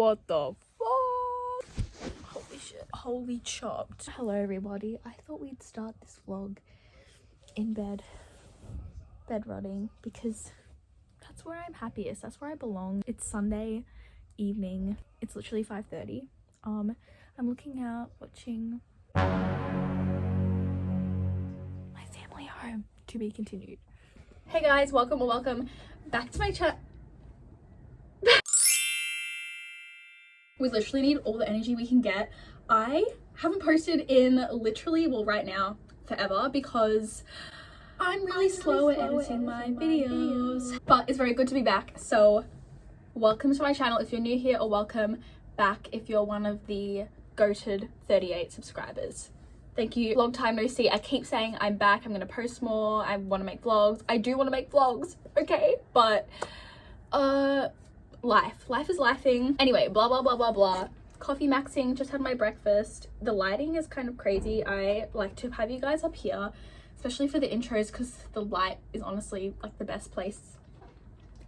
What the fuck? Holy shit. Holy chopped. Hello everybody. I thought we'd start this vlog in bed rotting, because that's where I'm happiest. That's where I belong. It's Sunday evening. It's literally 5:30. I'm looking out, watching my family home. To be continued. Hey guys, welcome back to my chat. We literally need all the energy we can get. I haven't posted in literally, well, right now, forever, because I'm really slow at editing my videos. But it's very good to be back. So welcome to my channel if you're new here, or welcome back if you're one of the goated 38 subscribers. Thank you. Long time no see. I keep saying I'm back, I'm gonna post more, I want to make vlogs. I do want to make vlogs, okay? But life is lifing. Anyway, blah blah blah blah blah. Coffee maxing, just had my breakfast. The lighting is kind of crazy. I like to have you guys up here, especially for the intros, because the light is honestly like the best place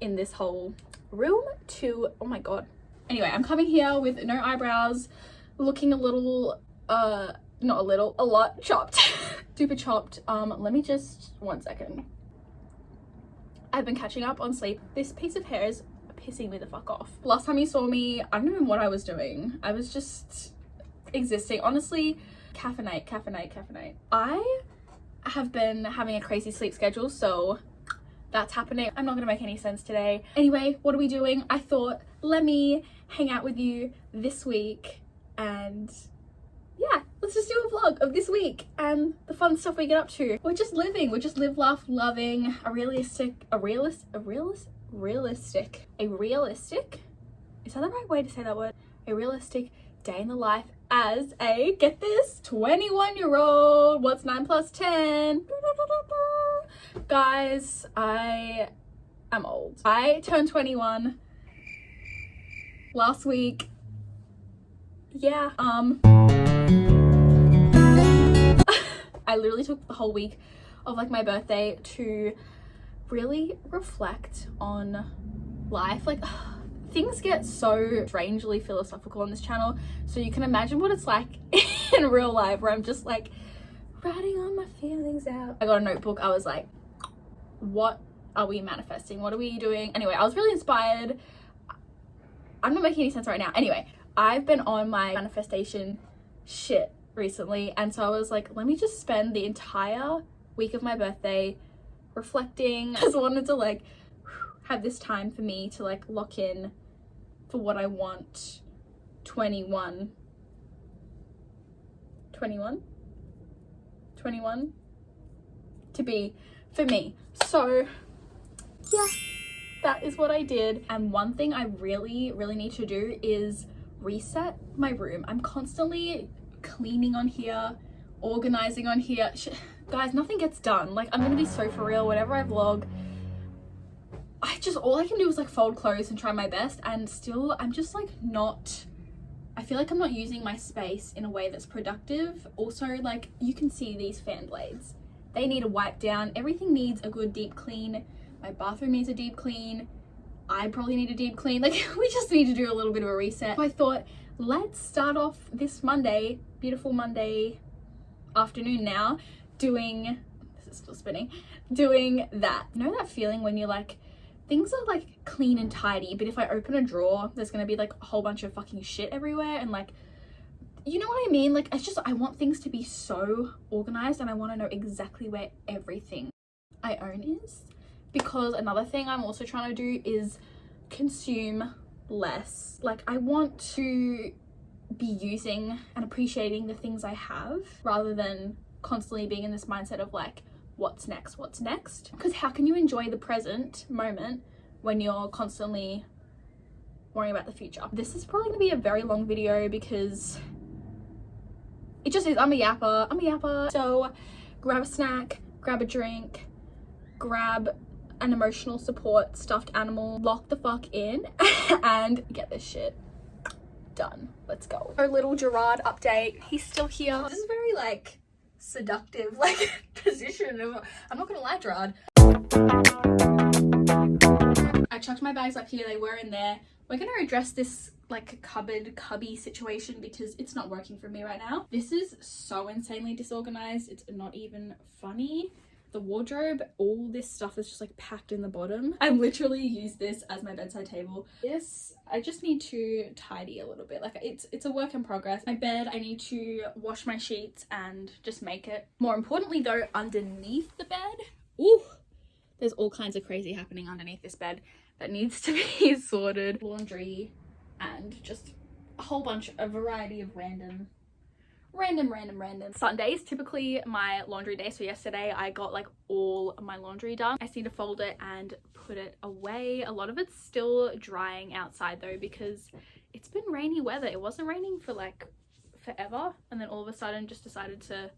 in this whole room to, oh my god. Anyway, I'm coming here with no eyebrows, looking a little not a little, a lot chopped. Super chopped. Let me just, 1 second. I've been catching up on sleep. This piece of hair is pissing me the fuck off. Last time you saw me, I don't know what I was doing. I was just existing. Honestly, caffeinate. I have been having a crazy sleep schedule, so that's happening. I'm not gonna make any sense today. Anyway, what are we doing? I thought, let me hang out with you this week, and yeah, let's just do a vlog of this week and the fun stuff we get up to. We're just living. We're just live, laugh, loving a realistic, is that the right way to say that word? A realistic day in the life as a, get this, 21-year-old. What's 9 plus 10? Guys, I am old. I turned 21 last week. Yeah, I literally took the whole week of like my birthday to really reflect on life. Like, things get so strangely philosophical on this channel, so you can imagine what it's like in real life, where I'm just like writing all my feelings out. I got a notebook. I was like, what are we manifesting? What are we doing? Anyway, I was really inspired. I'm not making any sense right now. Anyway, I've been on my manifestation shit recently, and so I was like, let me just spend the entire week of my birthday reflecting. I just wanted to like have this time for me to like lock in for what I want 21 to be for me. So yeah, that is what I did. And one thing I really need to do is reset my room. I'm constantly cleaning on here, organizing on here. Guys, nothing gets done. Like, I'm gonna be so for real. Whenever I vlog, all I can do is like fold clothes and try my best, and still I'm just like I feel like I'm not using my space in a way that's productive. Also, like, you can see these fan blades, they need a wipe down. Everything needs a good deep clean. My bathroom needs a deep clean. I probably need a deep clean. Like, we just need to do a little bit of a reset. So I thought, let's start off this Monday, beautiful Monday afternoon now, doing, this is still spinning, doing that. You know that feeling when you're like, things are like clean and tidy, but if I open a drawer, there's gonna be like a whole bunch of fucking shit everywhere, and like, you know what I mean? Like, it's just, I want things to be so organized, and I want to know exactly where everything I own is. Because another thing I'm also trying to do is consume less. Like, I want to be using and appreciating the things I have, rather than constantly being in this mindset of like, what's next? Because how can you enjoy the present moment when you're constantly worrying about the future? This is probably gonna be a very long video because it just is. I'm a yapper. So grab a snack, grab a drink, grab an emotional support stuffed animal, lock the fuck in, and get this shit done. Let's go. Our little Gerard update. He's still here. This is very like seductive like position. I'm not gonna lie, Gerard. I chucked my bags up here. They were in there. We're gonna address this like cubby situation because it's not working for me right now. This is so insanely disorganized, it's not even funny. The wardrobe, all this stuff is just like packed in the bottom. I literally use this as my bedside table. This, I just need to tidy a little bit. Like it's a work in progress. My bed, I need to wash my sheets and just make it. More importantly though, underneath the bed, ooh, there's all kinds of crazy happening underneath this bed that needs to be sorted. Laundry and just a whole bunch, a variety of random. Sundays typically my laundry day, so yesterday I got like all of my laundry done. I just need to fold it and put it away. A lot of it's still drying outside though because it's been rainy weather. It wasn't raining for like forever, and then all of a sudden just decided to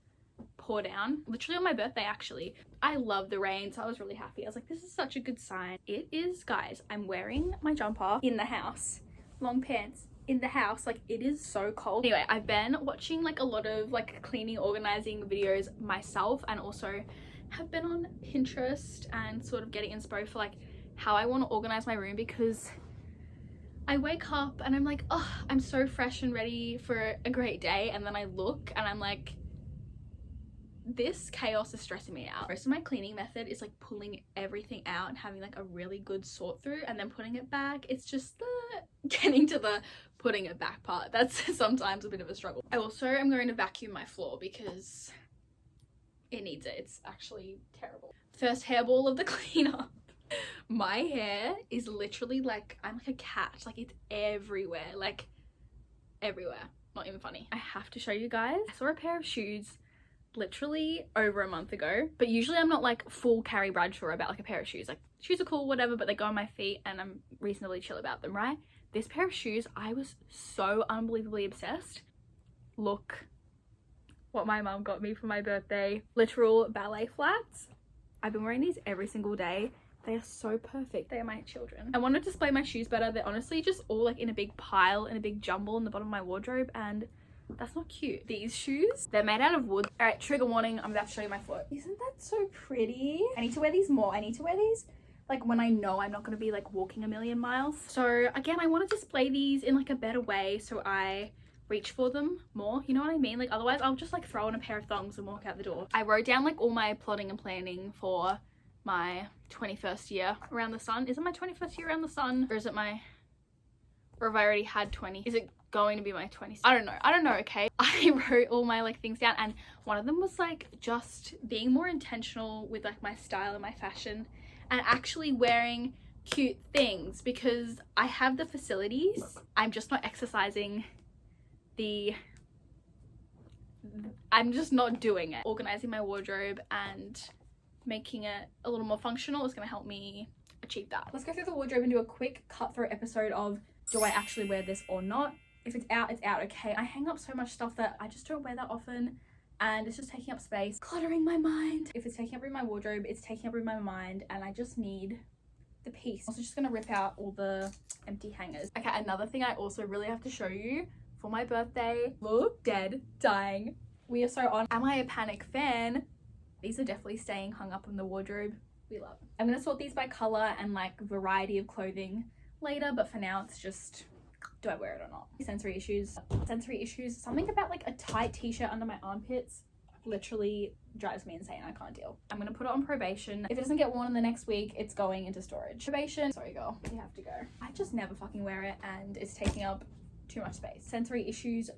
pour down, literally on my birthday actually. I love the rain, so I was really happy. I was like, this is such a good sign. It is, guys. I'm wearing my jumper in the house, long pants in the house, like it is so cold. Anyway, I've been watching like a lot of like cleaning, organizing videos myself, and also have been on Pinterest and sort of getting inspo for like how I want to organize my room, because I wake up and I'm like, oh, I'm so fresh and ready for a great day, and then I look and I'm like, this chaos is stressing me out. Most of my cleaning method is like pulling everything out and having like a really good sort through and then putting it back. It's just the getting to the putting it back part that's sometimes a bit of a struggle. I also am going to vacuum my floor because it needs it. It's actually terrible. First hairball of the cleanup. My hair is literally like, I'm like a cat. Like it's everywhere, like everywhere. Not even funny. I have to show you guys. I saw a pair of shoes literally over a month ago, but usually I'm not like full Carrie Bradshaw about like a pair of shoes. Like shoes are cool, whatever, but they go on my feet and I'm reasonably chill about them, right? This pair of shoes, I was so unbelievably obsessed. Look what my mum got me for my birthday. Literal ballet flats. I've been wearing these every single day. They are so perfect. They are my children. I want to display my shoes better. They're honestly just all like in a big pile, in a big jumble in the bottom of my wardrobe, and that's not cute. These shoes, they're made out of wood. All right, trigger warning, I'm about to show you my foot. Isn't that so pretty? I need to wear these more. I need to wear these like when I know I'm not going to be like walking a million miles. So again, I want to display these in like a better way so I reach for them more, you know what I mean? Like otherwise I'll just like throw on a pair of thongs and walk out the door. I wrote down like all my plotting and planning for my 21st year around the sun. Is it my 21st year around the sun, or is it my, or have I already had 20? Is it going to be my 20s? I don't know. Okay, I wrote all my like things down, and one of them was like just being more intentional with like my style and my fashion and actually wearing cute things, because I have the facilities, I'm just not exercising I'm just not doing it. Organizing my wardrobe and making it a little more functional is going to help me achieve that. Let's go through the wardrobe and do a quick cut through episode of, do I actually wear this or not? If it's out, it's out, okay? I hang up so much stuff that I just don't wear that often, and it's just taking up space, cluttering my mind. If it's taking up room in my wardrobe, it's taking up room in my mind, and I just need the piece. I'm also just gonna rip out all the empty hangers. Okay, another thing I also really have to show you for my birthday. Look, dead, dying. We are so on. Am I a panic fan? These are definitely staying hung up in the wardrobe. We love. I'm gonna sort these by color and like variety of clothing later, but for now it's just, do I wear it or not? Sensory issues. Something about like a tight t-shirt under my armpits literally drives me insane. I can't deal. I'm gonna put it on probation. If it doesn't get worn in the next week, it's going into storage. Probation. Sorry girl, you have to go. I just never fucking wear it and it's taking up too much space. Sensory issues.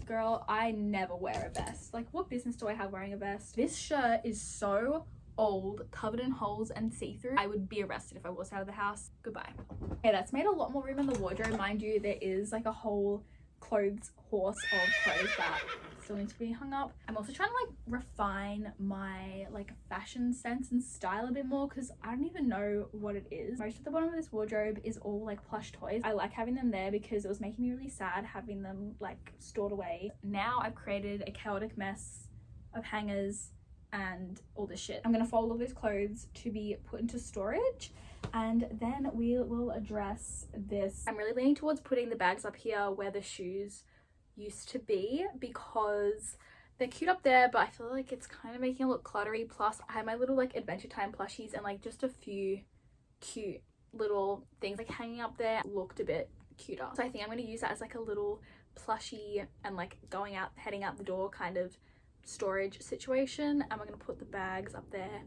Girl, I never wear a vest. Like what business do I have wearing a vest? This shirt is so old, covered in holes and see-through. I would be arrested if I was out of the house. Goodbye. Okay, that's made a lot more room in the wardrobe. Mind you, there is like a whole clothes horse of clothes that still need to be hung up. I'm also trying to like refine my like fashion sense and style a bit more, because I don't even know what it is. Most of the bottom of this wardrobe is all like plush toys. I like having them there because it was making me really sad having them like stored away. Now I've created a chaotic mess of hangers and all this shit. I'm gonna fold all these clothes to be put into storage, and then we will address this. I'm really leaning towards putting the bags up here where the shoes used to be, because they're cute up there, but I feel like it's kind of making it look cluttery. Plus I have my little like Adventure Time plushies and like just a few cute little things like hanging up there. Looked a bit cuter. So I think I'm going to use that as like a little plushy and like heading out the door kind of storage situation. And we're going to put the bags up there,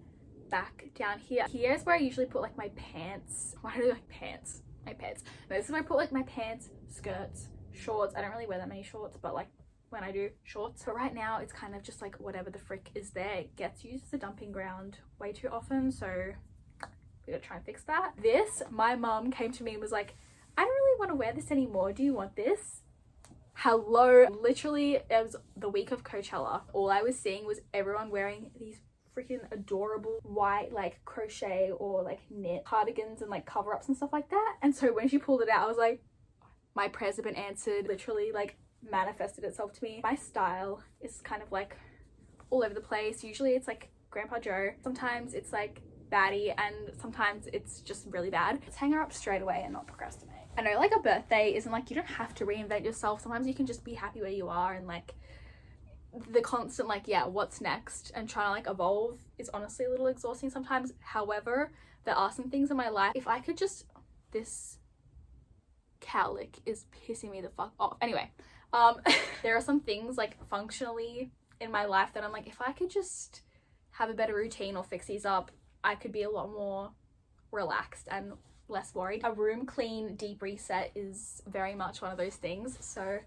back down here. Here's where I usually put like my pants. Why do I like pants? My pants. No, this is where I put like my pants, skirts, shorts. I don't really wear that many shorts, but like when I do, shorts. So right now it's kind of just like whatever the frick is there. It gets used as a dumping ground way too often, so we gotta try and fix that. This, my mum came to me and was like, I don't really want to wear this anymore, do you want this? Hello. Literally, it was the week of Coachella. All I was seeing was everyone wearing these freaking adorable white like crochet or like knit cardigans and like cover-ups and stuff like that. And so when she pulled it out, I was like, my prayers have been answered. Literally like manifested itself to me. My style is kind of like all over the place. Usually it's like Grandpa Joe, sometimes it's like baddie, and sometimes it's just really bad. Let's hang her up straight away and not procrastinate. I know like a birthday isn't like, you don't have to reinvent yourself. Sometimes you can just be happy where you are, and like the constant like, yeah, what's next and trying to like evolve is honestly a little exhausting sometimes. However, there are some things in my life, if I could just, this cowlick is pissing me the fuck off. Anyway, there are some things like functionally in my life that I'm like, if I could just have a better routine or fix these up, I could be a lot more relaxed and less worried. A room clean, deep reset is very much one of those things. So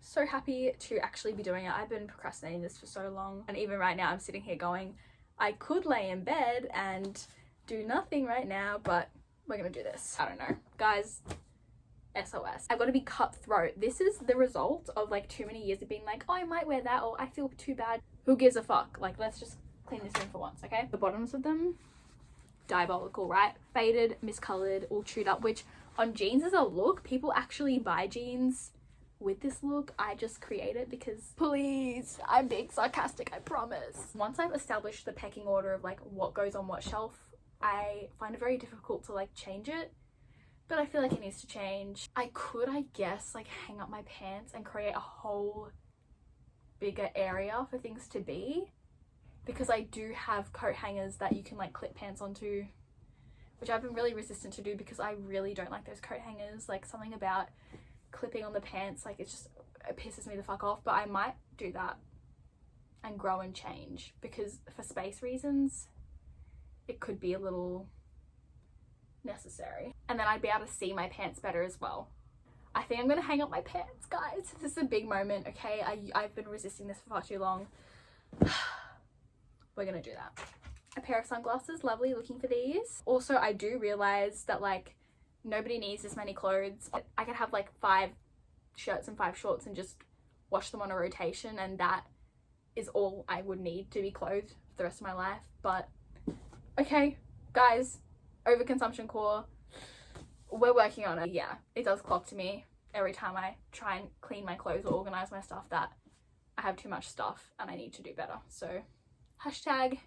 so happy to actually be doing it. I've been procrastinating this for so long, and even right now I'm sitting here going, I could lay in bed and do nothing right now, but we're gonna do this. I don't know, guys. SOS. I've got to be cutthroat. This is the result of like too many years of being like, oh, I might wear that, or I feel too bad. Who gives a fuck? Like, let's just clean this room for once, okay? The bottoms of them, diabolical, right? Faded, miscolored, all chewed up, which on jeans is a look. People actually buy jeans with this look. I just create it because, please, I'm being sarcastic, I promise. Once I've established the pecking order of like what goes on what shelf, I find it very difficult to like change it. But I feel like it needs to change. I could, I guess, like hang up my pants and create a whole bigger area for things to be, because I do have coat hangers that you can like clip pants onto, which I've been really resistant to do because I really don't like those coat hangers. Like something about clipping on the pants, like it pisses me the fuck off. But I might do that and grow and change, because for space reasons it could be a little necessary, and then I'd be able to see my pants better as well. I think I'm gonna hang up my pants, guys. This is a big moment, okay? I've been resisting this for far too long. We're gonna do that. A pair of sunglasses, lovely, looking for these. Also, I do realize that like nobody needs this many clothes. I could have like 5 shirts and 5 shorts and just wash them on a rotation, and that is all I would need to be clothed for the rest of my life. But okay, guys, overconsumption core, we're working on it. Yeah, it does clock to me every time I try and clean my clothes or organize my stuff that I have too much stuff and I need to do better. So hashtag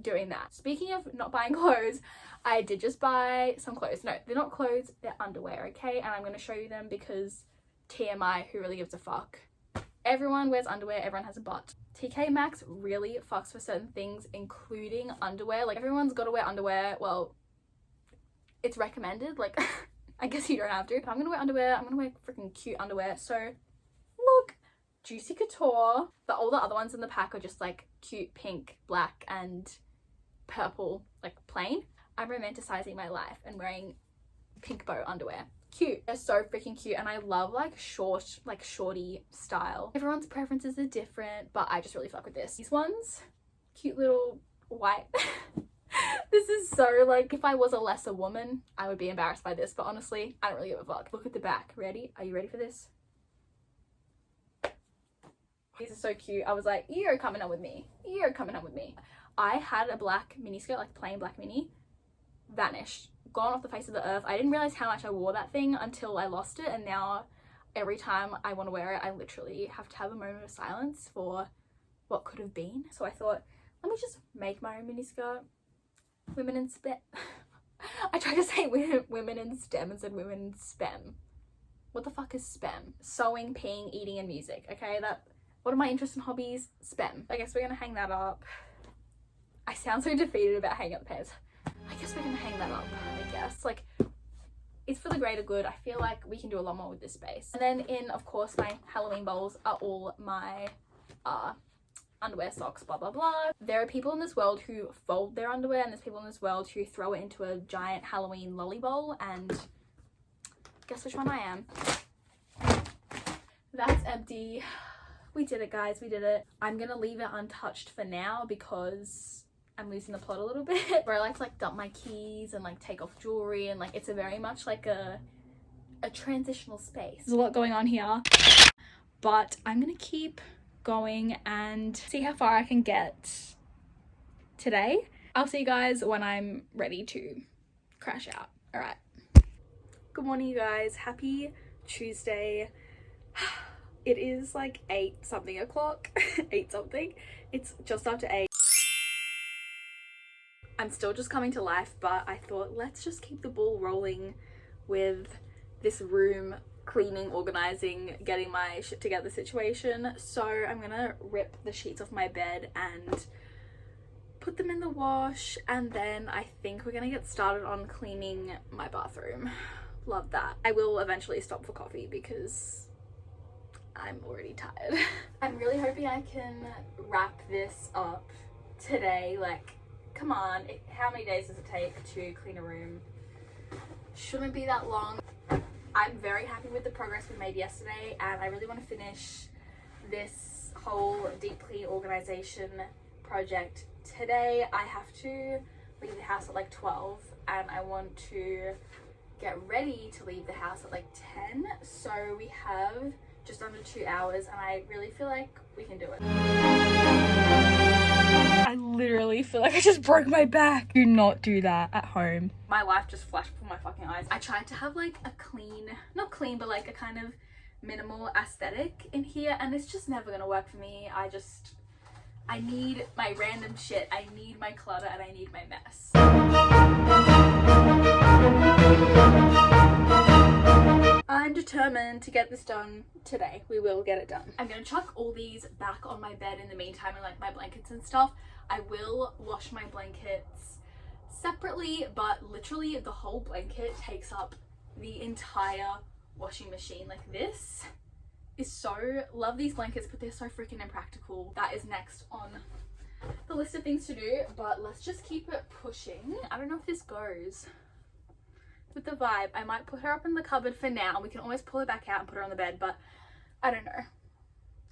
doing that. Speaking of not buying clothes, I did just buy some clothes. No, they're not clothes, they're underwear, okay? And I'm going to show you them because TMI, who really gives a fuck? Everyone wears underwear, everyone has a butt. TK Maxx really fucks for certain things, including underwear. Like, everyone's got to wear underwear. Well, it's recommended. Like, I guess you don't have to. If I'm going to wear underwear, I'm going to wear freaking cute underwear. So, look, Juicy Couture. All the other ones in the pack are just, like, cute pink, black, and purple, like, plain. I'm romanticizing my life and wearing pink bow underwear. Cute. They're so freaking cute, and I love like shorty style. Everyone's preferences are different, but I just really fuck with this. These ones, cute little white. This is so like, if I was a lesser woman, I would be embarrassed by this, but honestly, I don't really give a fuck. Look at the back. Ready? Are you ready for this? These are so cute. I was like, you're coming on with me. You're coming on with me. I had a black mini skirt, like plain black mini, vanished. Gone off the face of the earth. I didn't realize how much I wore that thing until I lost it, and now every time I want to wear it, I literally have to have a moment of silence for what could have been. So I thought, let me just make my own miniskirt. Women in STEM. I tried to say women in STEM and said women in SPEM. What the fuck is SPEM? Sewing, peeing, eating, and music. Okay, what are my interests and hobbies? SPEM. I guess we're gonna hang that up. I sound so defeated about hanging up the pants. I guess we're gonna hang that up, I guess. Like, it's for the greater good. I feel like we can do a lot more with this space. And then in, of course, my Halloween bowls are all my underwear, socks, blah blah blah. There are people in this world who fold their underwear, and there's people in this world who throw it into a giant Halloween lolly bowl, and guess which one I am. That's empty. We did it, guys, we did it. I'm gonna leave it untouched for now because I'm losing the plot a little bit. Where I like to like dump my keys and like take off jewelry, and like it's a very much like a transitional space. There's a lot going on here, but I'm gonna keep going and see how far I can get today. I'll see you guys when I'm ready to crash out. All right. Good morning, you guys. Happy Tuesday. It is like 8 something o'clock. 8 something. It's just after 8. I'm still just coming to life, but I thought let's just keep the ball rolling with this room cleaning, organizing, getting my shit together situation. So I'm gonna rip the sheets off my bed and put them in the wash, and then I think we're gonna get started on cleaning my bathroom. Love that. I will eventually stop for coffee because I'm already tired. I'm really hoping I can wrap this up today. Like, come on, how many days does it take to clean a room? Shouldn't be that long. I'm very happy with the progress we made yesterday, and I really want to finish this whole deep clean organization project today. I have to leave the house at like 12, and I want to get ready to leave the house at like 10. So we have just under 2 hours, and I really feel like we can do it. I literally feel like I just broke my back. Do not do that at home. My life just flashed before my fucking eyes. I tried to have like a clean, not clean, but like a kind of minimal aesthetic in here, and it's just never gonna work for me. I need my random shit, I need my clutter, and I need my mess. I'm determined to get this done today. We will get it done. I'm gonna chuck all these back on my bed in the meantime, and like my blankets and stuff. I will wash my blankets separately, but literally the whole blanket takes up the entire washing machine. Like, this is so, love these blankets, but they're so freaking impractical. That is next on the list of things to do, but let's just keep it pushing. I don't know if this goes with the vibe. I might put her up in the cupboard for now. We can always pull her back out and put her on the bed, but I don't know.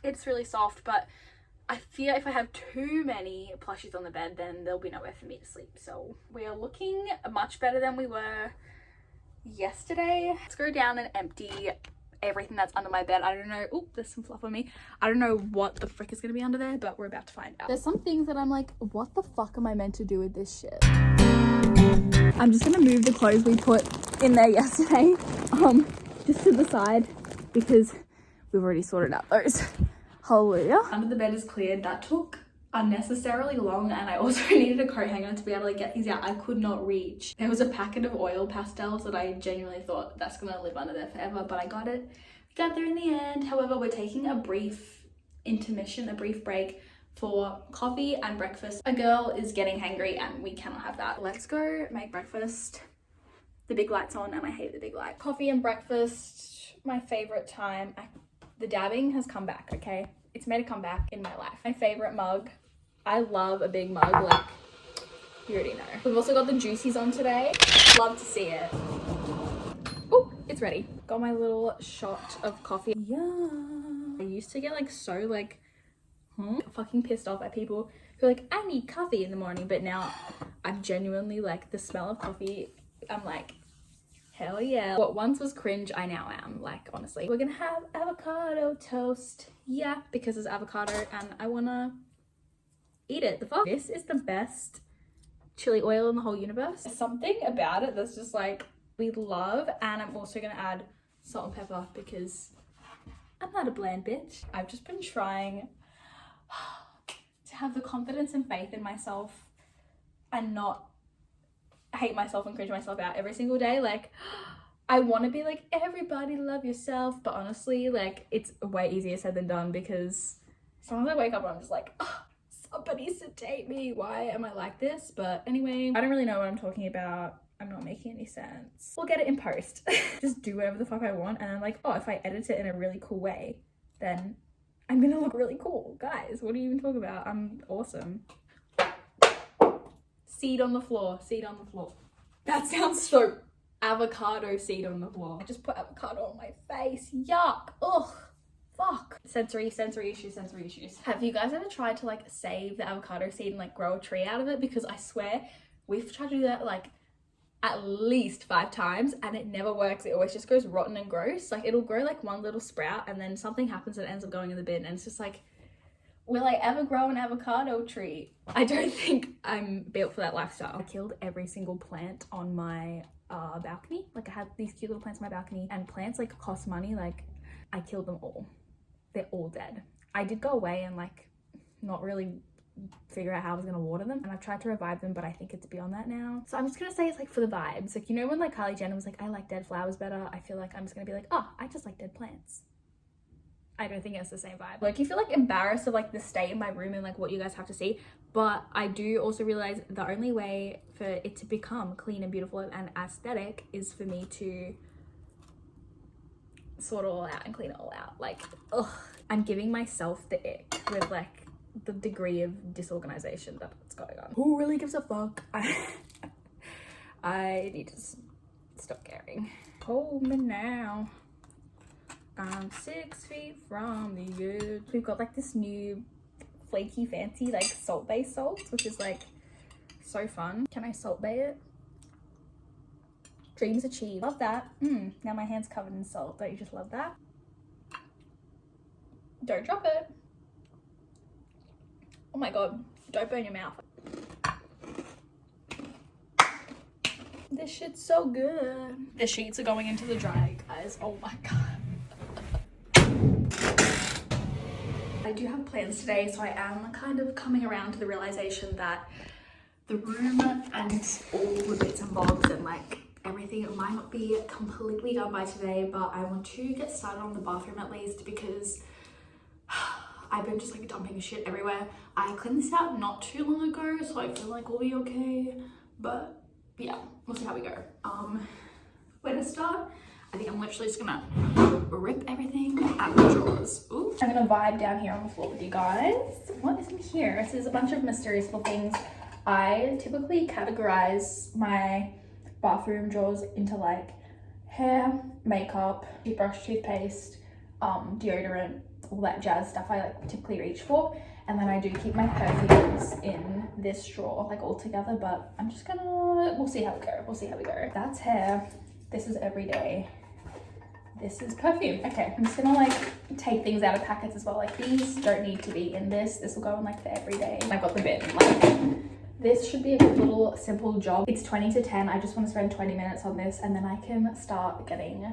It's really soft, but I fear if I have too many plushies on the bed, then there'll be nowhere for me to sleep. So we are looking much better than we were yesterday. Let's go down and empty everything that's under my bed. I don't know. Oh, there's some fluff on me. I don't know what the frick is gonna be under there, but we're about to find out. There's some things that I'm like, what the fuck am I meant to do with this shit? I'm just gonna move the clothes we put in there yesterday just to the side because we've already sorted out those. Hallelujah. Under the bed is cleared. That took unnecessarily long, and I also needed a coat hanger to be able to get these out. I could not reach. There was a packet of oil pastels that I genuinely thought that's gonna live under there forever, but I got it. We got there in the end. However, we're taking a brief intermission, a brief break for coffee and breakfast. A girl is getting hangry and we cannot have that. Let's go make breakfast. The big light's on and I hate the big light. Coffee and breakfast, my favorite time. The dabbing has come back, okay? It's made a comeback in my life. My favorite mug. I love a big mug, like, you already know. We've also got the juicies on today. Love to see it. Oh, it's ready. Got my little shot of coffee. Yeah. I used to get like so like, fucking pissed off at people who are like, I need coffee in the morning, but now I'm genuinely like, the smell of coffee, I'm like, hell yeah. What once was cringe, I now am. Like, honestly. We're gonna have avocado toast. Yeah, because it's avocado and I wanna eat it. The fuck? This is the best chili oil in the whole universe. There's something about it that's just like, we love. And I'm also gonna add salt and pepper because I'm not a bland bitch. I've just been trying to have the confidence and faith in myself and not hate myself and cringe myself out every single day. Like, I want to be like, everybody love yourself, but honestly, like, it's way easier said than done because sometimes I wake up and I'm just like, oh, somebody sedate me. Why am I like this? But anyway, I don't really know what I'm talking about. I'm not making any sense. We'll get it in post. Just do whatever the fuck I want, and I'm like, oh, if I edit it in a really cool way, then I'm gonna look really cool. Guys, what are you even talking about? I'm awesome. Seed on the floor, seed on the floor. That sounds so avocado seed on the floor. I just put avocado on my face. Yuck. Ugh. Fuck. Sensory issues. Have you guys ever tried to like save the avocado seed and like grow a tree out of it? Because I swear we've tried to do that like at least 5 times and it never works. It always just goes rotten and gross. Like it'll grow like one little sprout and then something happens and it ends up going in the bin, and it's just like, will I ever grow an avocado tree? I don't think I'm built for that lifestyle. I killed every single plant on my balcony. Like I had these cute little plants on my balcony, and plants like cost money. Like I killed them all. They're all dead. I did go away and like not really figure out how I was gonna water them, and I've tried to revive them, but I think it's beyond that now. So I'm just gonna say it's like for the vibes. Like, you know when like Kylie Jenner was like, I like dead flowers better, I feel like I'm just gonna be like, oh, I just like dead plants. I don't think it's the same vibe. Like, you feel like embarrassed of like the state in my room and like what you guys have to see, but I do also realize the only way for it to become clean and beautiful and aesthetic is for me to sort it all out and clean it all out. Like, ugh, I'm giving myself the ick with like the degree of disorganization that's going on. Who really gives a fuck? I need to stop caring. Hold me now. I'm 6 feet from the edge. We've got like this new flaky fancy like salt-based salts, which is like so fun. Can I salt bay it? Dreams achieved. Love that. Now my hand's covered in salt. Don't you just love that? Don't drop it. Oh my god, don't burn your mouth. This shit's so good. The sheets are going into the dryer, guys. Oh my god. I do have plans today, so I am kind of coming around to the realization that the room and all the bits and bobs and like everything might not be completely done by today, but I want to get started on the bathroom at least, because I've been just like dumping shit everywhere. I cleaned this out not too long ago, so I feel like we'll be okay, but yeah, we'll see how we go. Where to start? I think I'm literally just gonna rip everything out of the drawers. Ooh. I'm gonna vibe down here on the floor with you guys. What is in here? So there's a bunch of mysterious little things. I typically categorize my bathroom drawers into like hair, makeup, toothbrush, toothpaste, deodorant, all that jazz stuff I like typically reach for. And then I do keep my perfumes in this drawer like all together, but I'm just gonna, we'll see how we go. We'll see how we go. That's hair. This is everyday. This is perfume. Okay, I'm just gonna like take things out of packets as well. Like these don't need to be in this. This will go in like the everyday. I got the bin. Like this should be a good little simple job. It's 20 to 10. I just want to spend 20 minutes on this and then I can start getting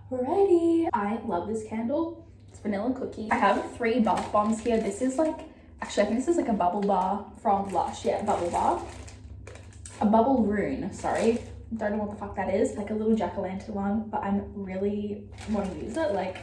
ready. I love this candle. It's vanilla cookie. I have 3 bath bombs here. This is like, actually I think this is like a bubble bar from Lush. Yeah, bubble bar. A bubble rune, sorry. Don't know what the fuck that is. Like a little jack-o'-lantern one, but I'm really want to use it. Like,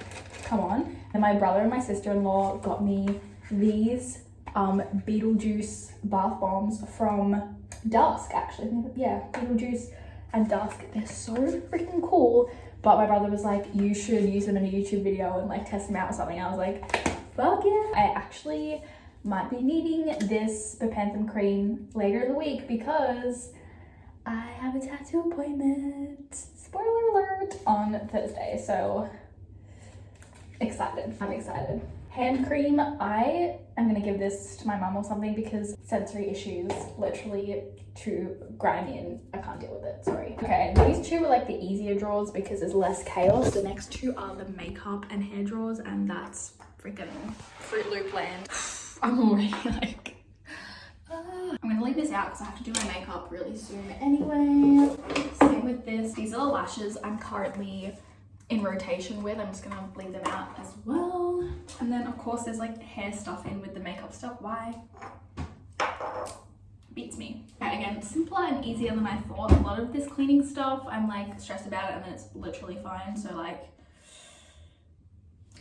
come on. And my brother and my sister-in-law got me these Beetlejuice bath bombs from Dusk, actually. Yeah, Beetlejuice and Dusk. They're so freaking cool. But my brother was like, you should use them in a YouTube video and like test them out or something. I was like, fuck yeah. I actually might be needing this Bepanthen cream later in the week because I have a tattoo appointment, spoiler alert, on Thursday, so excited. I'm excited. Hand cream, I am gonna give this to my mum or something because sensory issues, literally too grimy and I can't deal with it, sorry. Okay, these 2 are like the easier drawers because there's less chaos. The next 2 are the makeup and hair drawers, and that's freaking Fruit Loop land. I'm already like, I'm gonna leave this out because I have to do my makeup really soon anyway. Same with this. These are the lashes I'm currently in rotation with. I'm just gonna leave them out as well. And then of course there's like hair stuff in with the makeup stuff. Why? Beats me. Okay, again, simpler and easier than I thought. A lot of this cleaning stuff, I'm like stressed about it and then it's literally fine. So like,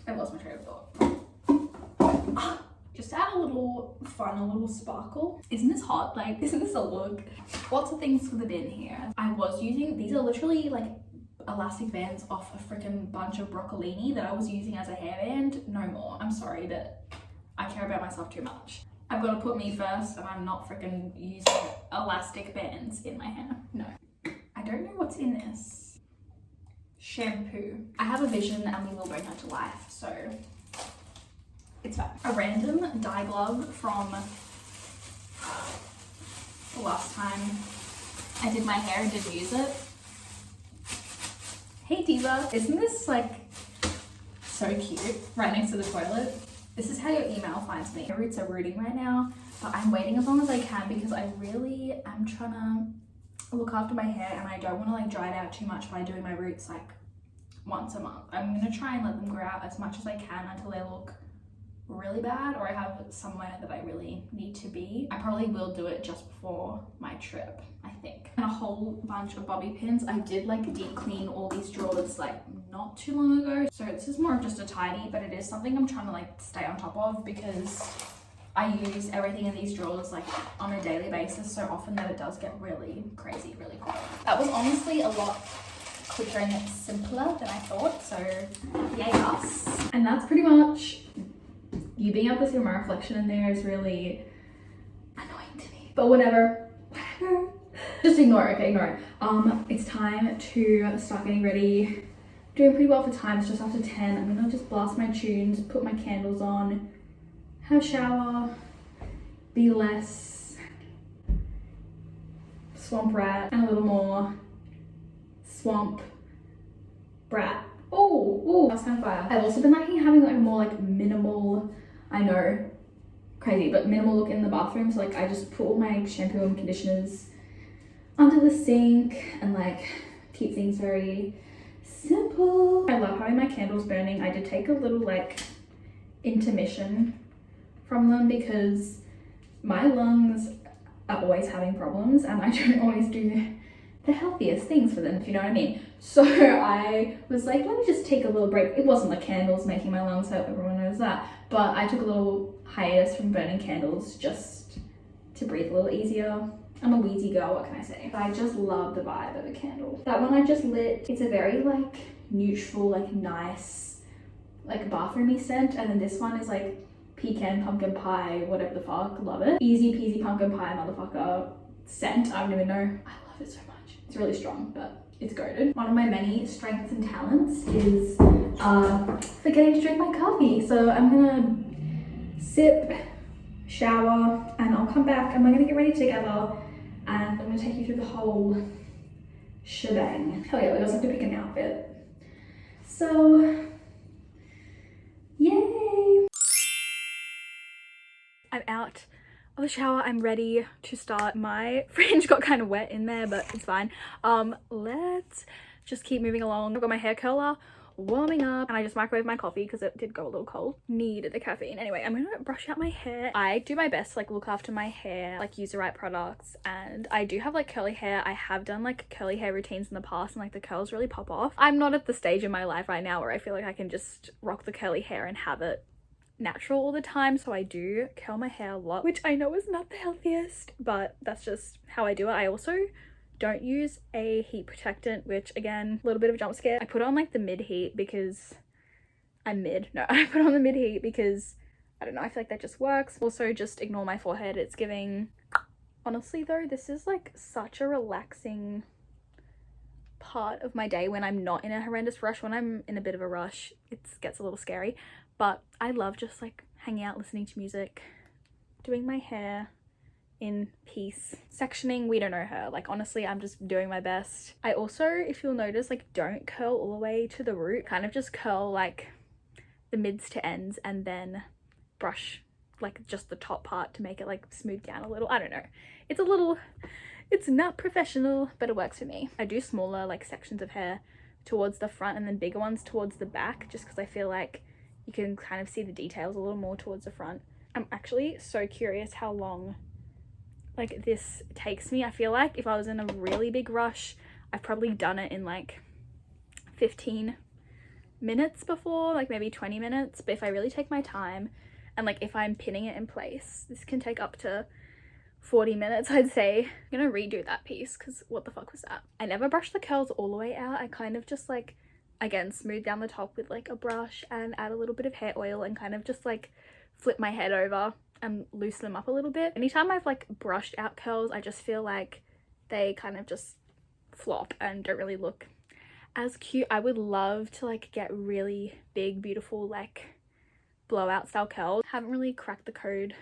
I lost my train of thought. just to add a little fun, a little sparkle. Isn't this hot? Like, isn't this a look? Lots of things for the bin here. I was using, these are literally like elastic bands off a freaking bunch of broccolini that I was using as a hairband. No more. I'm sorry, but I care about myself too much. I've got to put me first, and I'm not freaking using elastic bands in my hair. No. I don't know what's in this. Shampoo. I have a vision and we will bring her to life, so it's fine. A random dye glove from the last time I did my hair and didn't use it. Hey Diva, isn't this like so cute? Right next to the toilet. This is how your email finds me. My roots are rooting right now, but I'm waiting as long as I can because I really am trying to look after my hair and I don't want to like dry it out too much by doing my roots like once a month. I'm gonna try and let them grow out as much as I can until they look really bad or I have somewhere that I really need to be. I probably will do it just before my trip, I think. And a whole bunch of bobby pins. I did like deep clean all these drawers like not too long ago. So this is more of just a tidy, but it is something I'm trying to like stay on top of because I use everything in these drawers like on a daily basis so often that it does get really crazy really quick. That was honestly a lot quicker and simpler than I thought, so yay us. And that's pretty much, you being able to see my reflection in there is really annoying to me, but whatever. Just ignore it, okay, ignore it. It's time to start getting ready. Doing pretty well for time, it's just after 10. I'm gonna just blast my tunes, put my candles on, have a shower, be less swamp rat and a little more swamp brat. Oh, that's kind of fire. I've also been liking having like a more like minimal, I know, crazy, but minimal look in the bathroom. So like I just put all my shampoo and conditioners under the sink and like keep things very simple. I love having my candles burning. I did take a little like intermission from them because my lungs are always having problems and I don't always do the healthiest things for them, if you know what I mean. So I was like, let me just take a little break. It wasn't the candles making my lungs hurt, everyone knows that, but I took a little hiatus from burning candles just to breathe a little easier. I'm a wheezy girl, what can I say? But I just love the vibe of a candle. That one I just lit, it's a very like neutral, like nice, like bathroomy scent, and then this one is like pecan pumpkin pie, whatever the fuck, love it. Easy peasy pumpkin pie motherfucker scent. I don't even know. I love it so much. It's really strong, but it's goated. One of my many strengths and talents is forgetting to drink my coffee. So I'm gonna sip, shower, and I'll come back and we're gonna get ready together and I'm gonna take you through the whole shebang. Hell yeah, we also have to pick an outfit. So, yay! I'm out of the shower. I'm ready to start. My fringe got kind of wet in there, but it's fine. Let's just keep moving along. I've got my hair curler warming up and I just microwaved my coffee because it did go a little cold. Needed the caffeine. Anyway, I'm gonna brush out my hair. I do my best to like look after my hair, like use the right products, and I do have like curly hair. I have done like curly hair routines in the past and like the curls really pop off. I'm not at the stage in my life right now where I feel like I can just rock the curly hair and have it natural all the time, so I do curl my hair a lot, which I know is not the healthiest, but that's just how I do it. I also don't use a heat protectant, which again, a little bit of a jump scare. I put on like the mid heat because I put on the mid heat because I don't know, I feel like that just works. Also, just ignore my forehead. It's giving, honestly though, this is like such a relaxing part of my day when I'm not in a horrendous rush. When I'm in a bit of a rush, it gets a little scary, but I love just like hanging out, listening to music, doing my hair in peace. Sectioning, we don't know her. Like honestly, I'm just doing my best. I also, if you'll notice, like don't curl all the way to the root, kind of just curl like the mids to ends and then brush like just the top part to make it like smooth down a little. I don't know, it's not professional, but it works for me. I do smaller like sections of hair towards the front and then bigger ones towards the back, just because I feel like you can kind of see the details a little more towards the front. I'm actually so curious how long like this takes me. I feel like if I was in a really big rush, I've probably done it in like 15 minutes before, like maybe 20 minutes. But if I really take my time And like if I'm pinning it in place, this can take up to 40 minutes, I'd say. I'm gonna redo that piece because what the fuck was that? I never brush the curls all the way out. I kind of just like, again, smooth down the top with like a brush and add a little bit of hair oil and kind of just like flip my head over and loosen them up a little bit. Anytime I've like brushed out curls, I just feel like they kind of just flop and don't really look as cute. I would love to like get really big, beautiful, like blowout style curls. Haven't really cracked the code,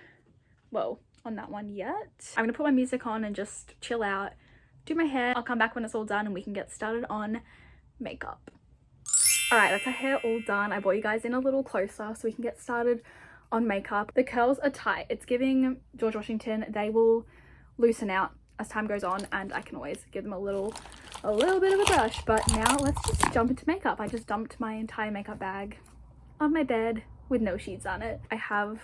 well, on that one yet. I'm gonna put my music on and just chill out, do my hair. I'll come back when it's all done and we can get started on makeup. All right, that's our hair all done. I brought you guys in a little closer so we can get started on makeup. The curls are tight. It's giving George Washington. They will loosen out as time goes on and I can always give them a little bit of a brush. But now let's just jump into makeup. I just dumped my entire makeup bag on my bed with no sheets on it. I have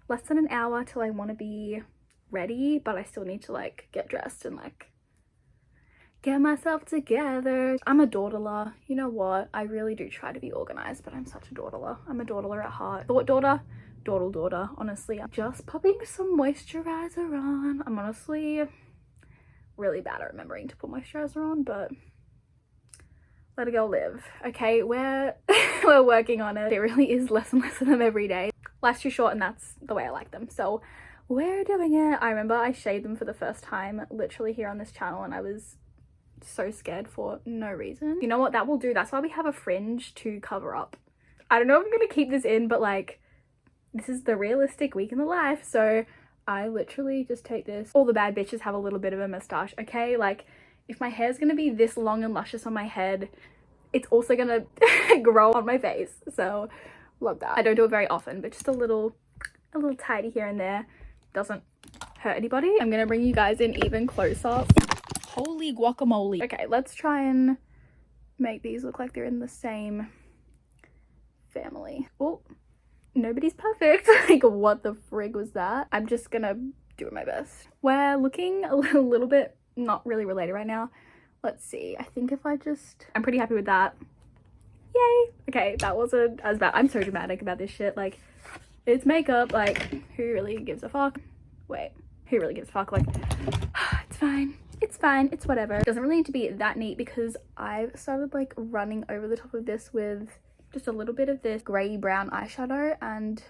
less than an hour till I want to be ready, but I still need to like get dressed and like get myself together. I'm a dawdler. You know what? I really do try to be organized, but I'm such a dawdler. I'm a dawdler at heart. Thought daughter, dawdle daughter. Honestly, I'm just popping some moisturizer on. I'm honestly really bad at remembering to put moisturizer on, but let a girl live. Okay, we're working on it. It really is less and less of them every day. Life's too short and that's the way I like them, so we're doing it. I remember I shaved them for the first time literally here on this channel and I was so scared for no reason. You know what that will do? That's why we have a fringe to cover up. I don't know if I'm gonna keep this in, but like this is the realistic week in the life, so I literally just take this. All the bad bitches have a little bit of a mustache, okay? Like if my hair's gonna be this long and luscious on my head, it's also gonna grow on my face, so love that. I don't do it very often, but just a little tidy here and there doesn't hurt anybody. I'm gonna bring you guys in even closer. Holy guacamole. Okay, let's try and make these look like they're in the same family. Oh, nobody's perfect. Like what the frig was that? I'm just gonna do my best. We're looking a little bit not really related right now. Let's see. I think if I'm pretty happy with that. Yay. Okay, that wasn't as bad. I'm so dramatic about this shit. Like it's makeup. Like who really gives a fuck? Wait, who really gives a fuck? Like it's fine. It's fine. It's whatever. It doesn't really need to be that neat because I've started like running over the top of this with just a little bit of this grey brown eyeshadow and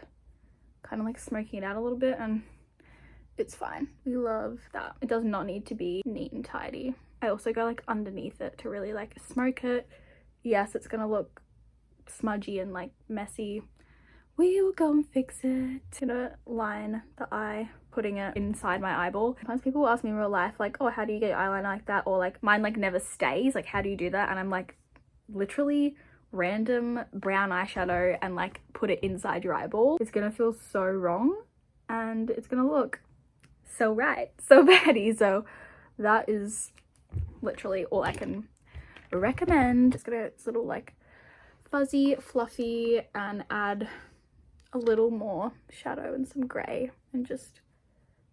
kind of like smoking it out a little bit, and it's fine. We love that. It does not need to be neat and tidy. I also go like underneath it to really like smoke it. Yes, it's gonna look smudgy and like messy. We will go and fix it. Gonna line the eye, putting it inside my eyeball. Sometimes people will ask me in real life like, oh, how do you get your eyeliner like that? Or like mine like never stays. Like how do you do that? And I'm like, literally random brown eyeshadow and like put it inside your eyeball. It's gonna feel so wrong and it's gonna look so right, so baddie. So that is literally all I can recommend. Just gonna, it's a little like fuzzy, fluffy, and add a little more shadow and some grey and just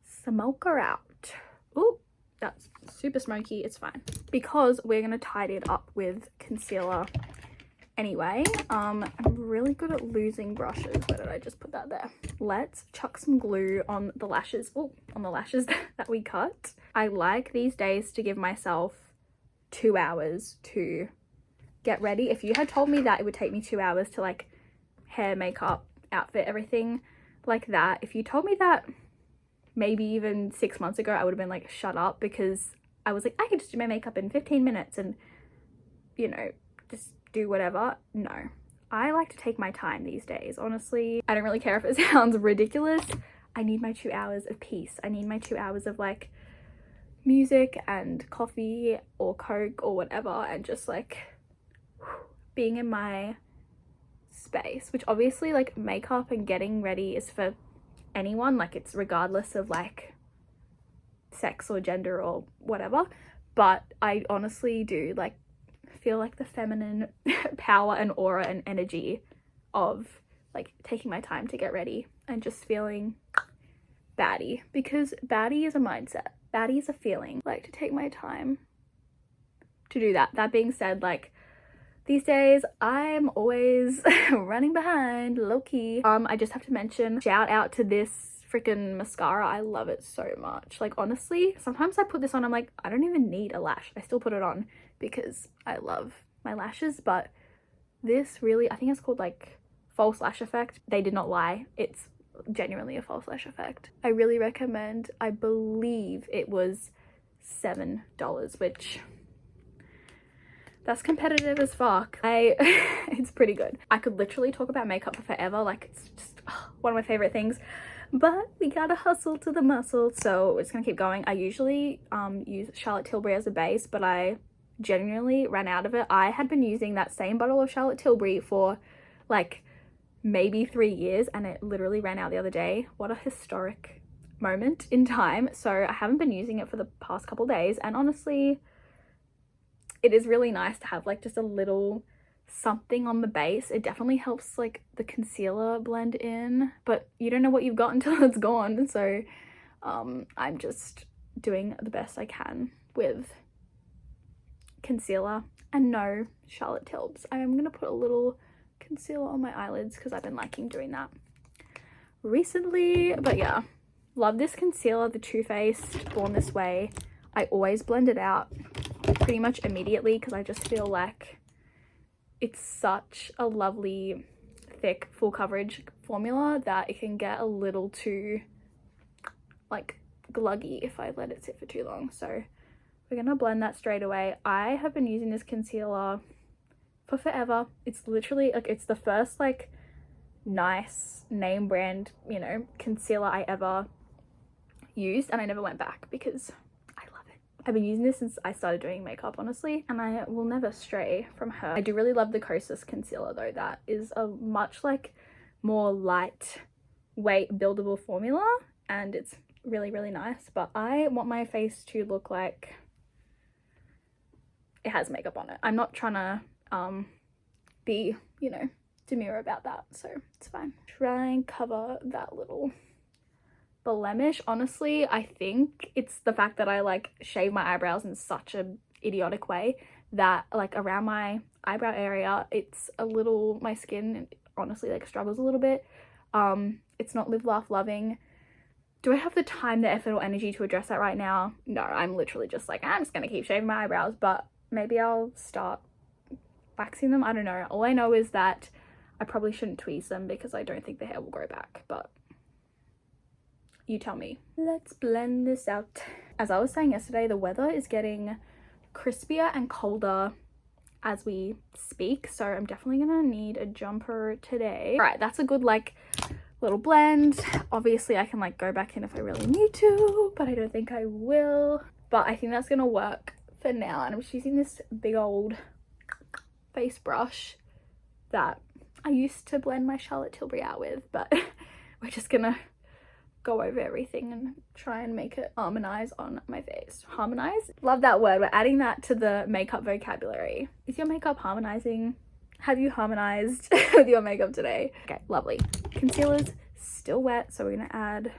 smoke her out. Ooh, that's super smoky. It's fine because we're gonna tidy it up with concealer anyway. I'm really good at losing brushes. Where did I just put that there? Let's chuck some glue on the lashes. Oh, on the lashes that we cut. I like these days to give myself 2 hours to get ready. If you had told me that it would take me 2 hours to like hair, makeup, outfit, everything like that, if you told me that maybe even 6 months ago, I would have been like, shut up, because I was like, I could just do my makeup in 15 minutes and, you know, just do whatever. No, I like to take my time these days. Honestly, I don't really care if it sounds ridiculous. I need my 2 hours of peace. I need my 2 hours of like music and coffee or Coke or whatever, and just like being in my space, which obviously like makeup and getting ready is for anyone. Like it's regardless of like sex or gender or whatever. But I honestly do like feel like the feminine power and aura and energy of like taking my time to get ready and just feeling baddie, because baddie is a mindset, baddie is a feeling. Like to take my time to do that. That being said, like These days, I'm always running behind, low-key. I just have to mention, shout out to this freaking mascara. I love it so much. Like, honestly, sometimes I put this on, I'm like, I don't even need a lash. I still put it on because I love my lashes, but this really, I think it's called like false lash effect. They did not lie. It's genuinely a false lash effect. I really recommend. I believe it was $7, which that's competitive as fuck. It's pretty good. I could literally talk about makeup for forever. Like, it's just one of my favorite things, but we gotta hustle to the muscle, so it's gonna keep going. I usually use Charlotte Tilbury as a base, but I genuinely ran out of it. I had been using that same bottle of Charlotte Tilbury for like maybe 3 years, and it literally ran out the other day. What a historic moment in time. So I haven't been using it for the past couple days, and honestly, it is really nice to have like just a little something on the base. It definitely helps like the concealer blend in, but you don't know what you've got until it's gone. So I'm just doing the best I can with concealer and no Charlotte Tilbury. I'm gonna put a little concealer on my eyelids because I've been liking doing that recently. But yeah, love this concealer, the Too Faced Born This Way. I always blend it out pretty much immediately because I just feel like it's such a lovely thick full coverage formula that it can get a little too like gluggy if I let it sit for too long. So we're gonna blend that straight away. I have been using this concealer for forever. It's literally like, it's the first like nice name brand, you know, concealer I ever used, and I never went back because I love it. I've been using this since I started doing makeup, honestly, and I will never stray from her. I do really love the Kosas concealer though. That is a much like more lightweight buildable formula, and it's really, really nice. But I want my face to look like it has makeup on it. I'm not trying to be, you know, demure about that, so it's fine. Try and cover that little blemish. Honestly, I think it's the fact that I like shave my eyebrows in such a idiotic way that like around my eyebrow area, it's a little, my skin honestly like struggles a little bit. It's not live, laugh, loving. Do I have the time, the effort, or energy to address that right now? No, I'm literally just like, I'm just gonna keep shaving my eyebrows, but maybe I'll start waxing them. I don't know. All I know is that I probably shouldn't tweeze them because I don't think the hair will grow back, but you tell me. Let's blend this out. As I was saying yesterday, the weather is getting crispier and colder as we speak, so I'm definitely gonna need a jumper today. All right, that's a good like little blend. Obviously I can like go back in if I really need to, but I don't think I will. But I think that's gonna work for now, and I'm just using this big old face brush that I used to blend my Charlotte Tilbury out with, but we're just gonna go over everything and try and make it harmonize on my face. Harmonize? Love that word. We're adding that to the makeup vocabulary. Is your makeup harmonizing? Have you harmonized with your makeup today? Okay, lovely. Concealer's still wet, so we're gonna add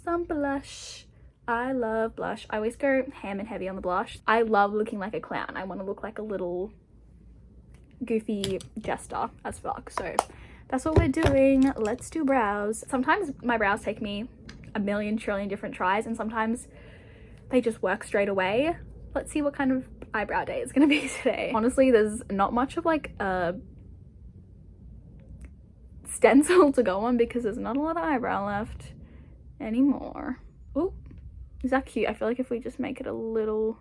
some blush. I love blush. I always go ham and heavy on the blush. I love looking like a clown. I want to look like a little goofy jester as fuck. So that's what we're doing. Let's do brows. Sometimes my brows take me a million trillion different tries, and sometimes they just work straight away. Let's see what kind of eyebrow day it's gonna be today. Honestly, there's not much of like a stencil to go on because there's not a lot of eyebrow left anymore. Ooh. Is that cute? I feel like if we just make it a little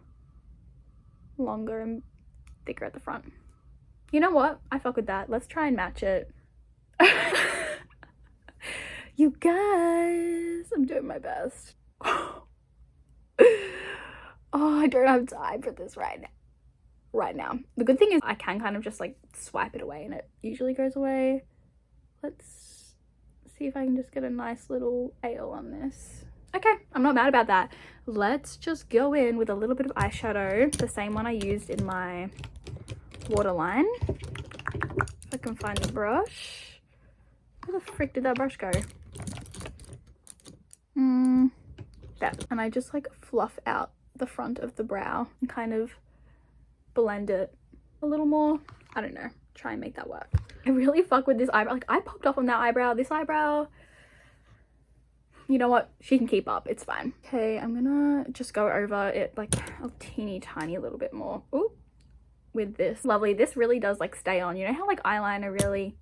longer and thicker at the front. You know what? I fuck with that. Let's try and match it. You guys, I'm doing my best. Oh, I don't have time for this right now. The good thing is I can kind of just like swipe it away and it usually goes away. Let's see if I can just get a nice little ale on this. Okay, I'm not mad about that. Let's just go in with a little bit of eyeshadow, the same one I used in my waterline. If I can find the brush. Where the frick did that brush go? There. And I just like fluff out the front of the brow and kind of blend it a little more. I don't know, try and make that work. I really fuck with this eyebrow. Like, I popped off on that eyebrow. This eyebrow, you know what, she can keep up, it's fine. Okay, I'm gonna just go over it like a teeny tiny little bit more. Ooh, with this. Lovely. This really does like stay on. You know how like eyeliner really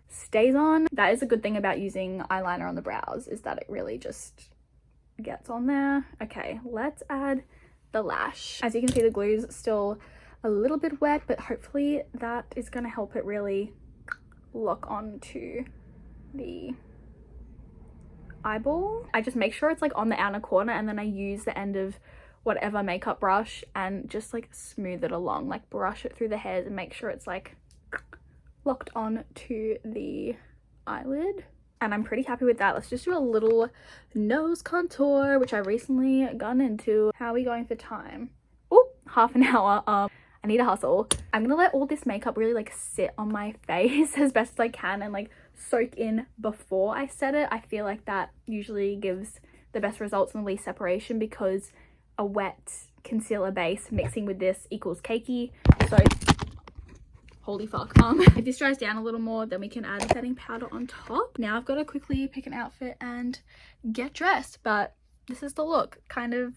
stays on? That is a good thing about using eyeliner on the brows, is that it really just gets on there. Okay, let's add the lash. As you can see, the glue's still a little bit wet, but hopefully that is going to help it really lock onto the eyeball. I just make sure it's like on the outer corner, and then I use the end of whatever makeup brush and just like smooth it along, like brush it through the hairs and make sure it's like locked on to the eyelid. And I'm pretty happy with that. Let's just do a little nose contour, which I recently gotten into. How are we going for time? Oh, half an hour. I need to hustle. I'm gonna let all this makeup really like sit on my face as best as I can and like soak in before I set it. I feel like that usually gives the best results and the least separation, because a wet concealer base mixing with this equals cakey. So holy fuck. If this dries down a little more, then we can add setting powder on top. Now I've got to quickly pick an outfit and get dressed, but this is the look. Kind of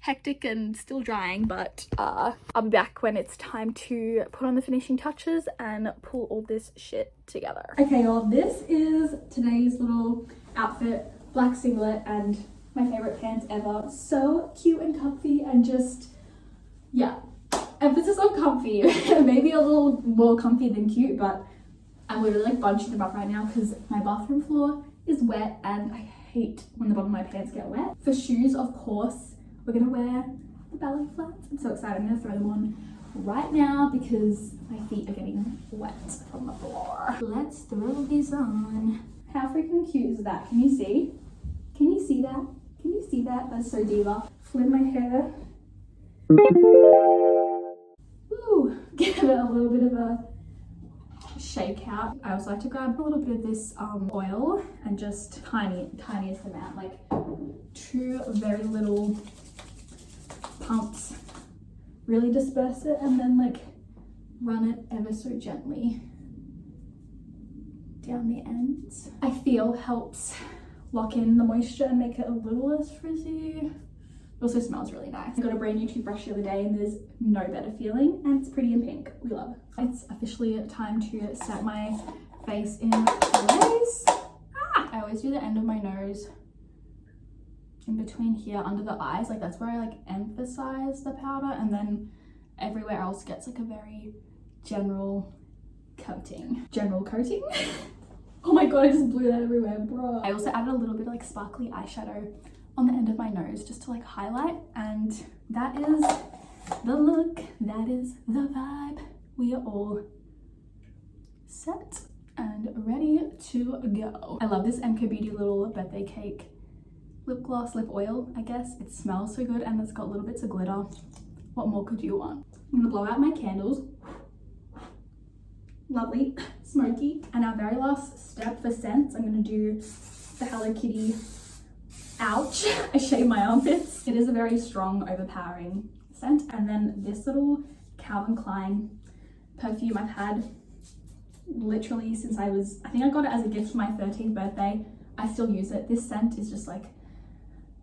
hectic and still drying, but I'll be back when it's time to put on the finishing touches and pull all this shit together. Okay y'all, this is today's little outfit. Black singlet and my favorite pants ever. So cute and comfy, and just, yeah, emphasis on comfy. Maybe a little more comfy than cute, but I'm literally like bunching them up right now because my bathroom floor is wet and I hate when the bottom of my pants get wet. For shoes, of course, we're gonna wear the ballet flats. I'm so excited. I'm gonna throw them on right now because my feet are getting wet from the floor. Let's throw these on. How freaking cute is that? Can you see? Can you see that? Can you see that? That's so diva. Flip my hair. Woo! Give it a little bit of a shake out. I also like to grab a little bit of this oil and just tiniest amount, like 2 very little pumps. Really disperse it and then like run it ever so gently down the ends. I feel helps lock in the moisture and make it a little less frizzy. It also smells really nice. I got a brand new toothbrush the other day and there's no better feeling, and it's pretty in pink. We love it. It's officially time to set my face in place. I always do the end of my nose in between here under the eyes, like that's where I like emphasize the powder, and then everywhere else gets like a very general coating. Oh my god, I just blew that everywhere, bro. I also added a little bit of like sparkly eyeshadow on the end of my nose just to like highlight, and that is the look, that is the vibe. We are all set and ready to go. I love this MK Beauty little birthday cake lip gloss, lip oil, I guess. It smells so good and it's got little bits of glitter. What more could you want? I'm gonna blow out my candles. Lovely, smoky. And our very last step for scents, I'm gonna do the Hello Kitty. Ouch, I shaved my armpits. It is a very strong, overpowering scent. And then this little Calvin Klein perfume I've had literally since I think I got it as a gift for my 13th birthday. I still use it. This scent is just like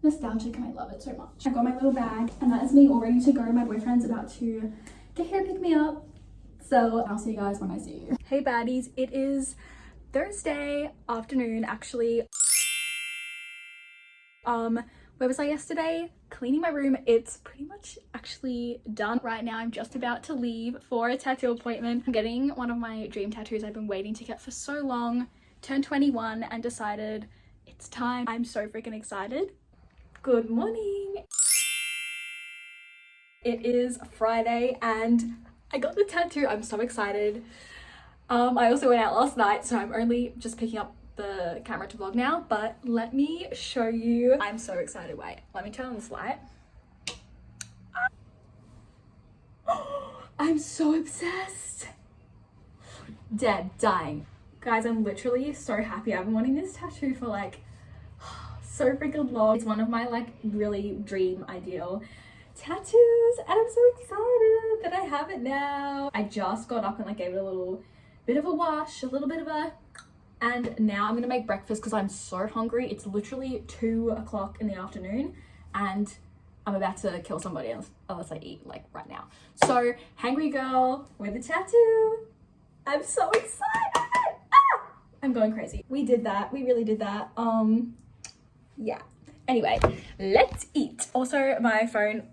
nostalgic and I love it so much. I got my little bag and that is me all ready to go. My boyfriend's about to get here and pick me up. So I'll see you guys when I see you. Hey baddies, it is Thursday afternoon actually. Where was I yesterday? Cleaning my room. It's pretty much actually done. Right now I'm just about to leave for a tattoo appointment. I'm getting one of my dream tattoos I've been waiting to get for so long. Turned 21 and decided it's time. I'm so freaking excited. Good morning. It is Friday and I got the tattoo. I'm so excited. I also went out last night, so I'm only just picking up the camera to vlog now, but let me show you. I'm so excited. Wait, let me turn on this light. I'm so obsessed. Dead, dying. Guys, I'm literally so happy. I've been wanting this tattoo for like so freaking long. It's one of my like really dream ideal tattoos, and I'm so excited that I have it now. I just got up and like gave it a little bit of a wash, and now I'm gonna make breakfast because I'm so hungry. It's literally 2 o'clock in the afternoon and I'm about to kill somebody unless I eat like right now. So hangry girl with a tattoo. I'm so excited. I'm going crazy. We did that. We really did that. Yeah. Anyway, let's eat. Also, my phone